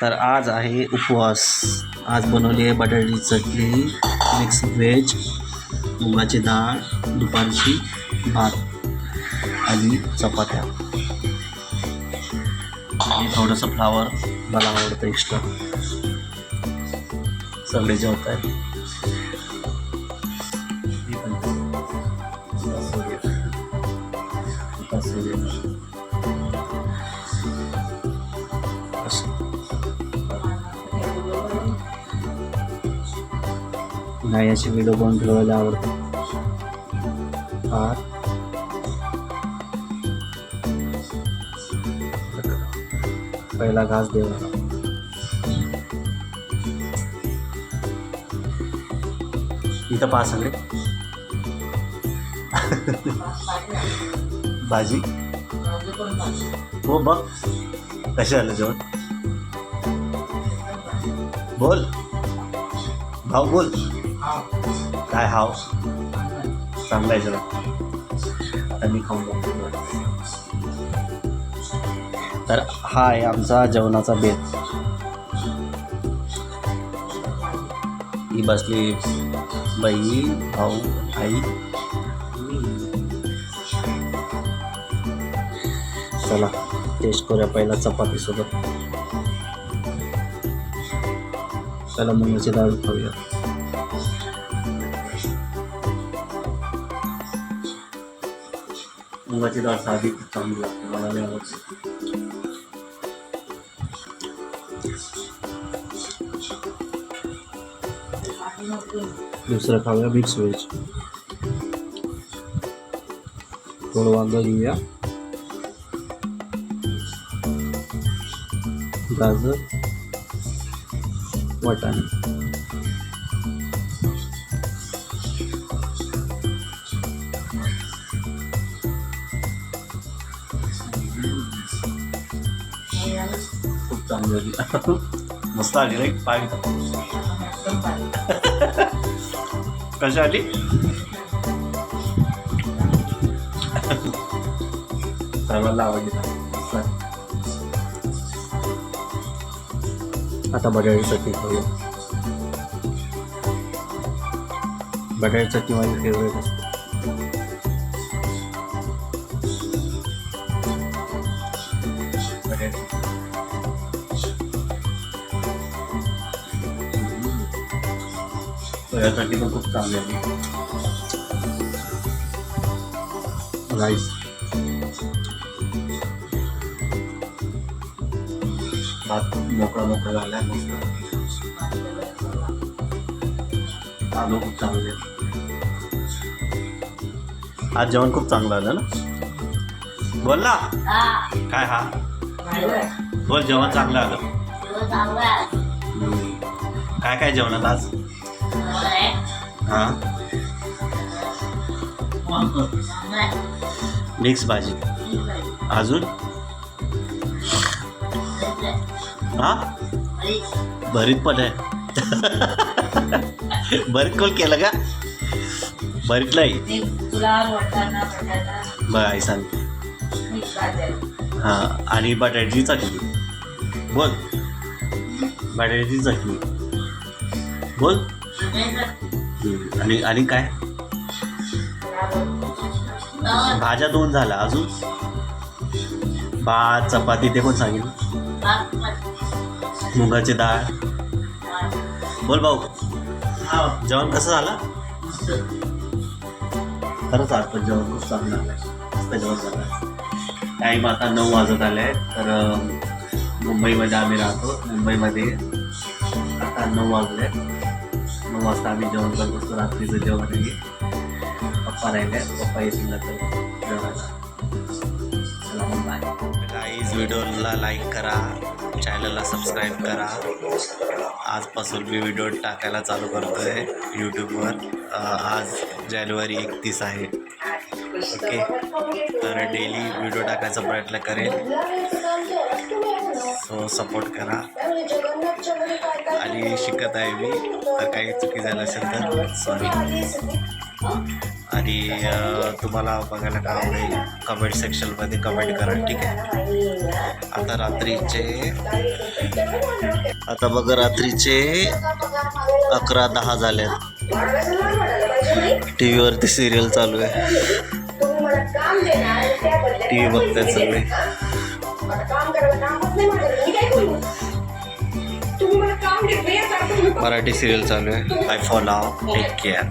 तर आज आहे उपवास. आज बनवली आहे बटाट्याची चटणी, मिक्स व्हेज, मुगाची डाळ, दुपारची भात आणि चपात्या आणि थोडंसं फ्लावर. मला आवडतं एक्स्ट्रा. सगळे जेवत आहेत. नाही अशी व्हिडिओ बनवून ठेवायला आवडतं. पहिला घास देवा. इथं पाहा सगळे भाजी. हो बघ कसे आलं जेवण. बोल भाऊ बोल. काय हाव चांगला आहे जेवण. आता मी खाऊन बघतो. तर हा आहे आमचा जेवणाचा बेत. ही बसली बहीण, भाऊ, आई. चला टेस्ट करूया पहिला चपाती सोबत. चला मुगाची डाळ खाऊया. मुगाची डाळ साधी खूप चांगली लागते. मला नाही आवडते. दुसरं खाऊया मिक्स व्हेज. थोडं वांग घेऊया, गाजर, वाटाणे. खूप चांगली होती. मस्त आली रे. पाय कशी आली. सर्वांना आवडली. आता बटाट्याची चटणी खाऊया. बटाट्याची चटणी माझी फेवरेट असते. यासाठी पण खूप चांगली आहे. राईस, भात मोकळा मोकळा झाला आहे. मस्त आलू खूप चांगले. आज जेवण खूप चांगलं आलं ना. बोल ना काय. हा बोल. जेवण चांगलं आलं. काय काय जेवणात आज. हां मिक्स भाजी. अजून हां भरीत पण आहे. भरीत कोण केलं का. भरीत नाही बघ आई सांगते. हां आणि बटाट्याची चटणी. बोल बटाट्याची चटणी. बोल. आणि काय. भाज्या 2 झाल्या. अजून भात चपाती ते पण सांगेल. मुगाची डाळ. बोल भाऊ. जेवण कसं झालं. खरंच आज पण जेवण खूप चांगलं झालं. मस्त जेवण झालं. टाईम आता 9 वाजत आले आहेत. तर मुंबईमध्ये आम्ही राहतो. मुंबईमध्ये आता 9 वाजले. 9 वाजता आम्ही जेवण करत असतो. रात्रीचं जेवण आहे. पप्पा राहिले. पप्पा येतील ना तर जेवायला. चला मग बाय. गाईज व्हिडिओला लाईक करा, चॅनलला सबस्क्राईब करा. आजपासून मी व्हिडिओ टाकायला चालू करतो आहे यूट्यूबवर. आज जानेवारी 31 आहे. ओके. तर डेली व्हिडिओ टाकायचा प्रयत्न करेल. सो सपोर्ट करा. आणि शिकत आहे मी. तर काही चुकी झालं असेल तर सॉरी. आणि तुम्हाला बघायला काय आवडेल कमेंट सेक्शनमध्ये कमेंट करा, ठीक आहे. आता बघा रात्रीचे 11:10 झाले. टी व्हीवरती सिरियल चालू आहे. टी व्ही बघतात सगळे. मराठी सिरियल चालू आहे. Bye for now, take care.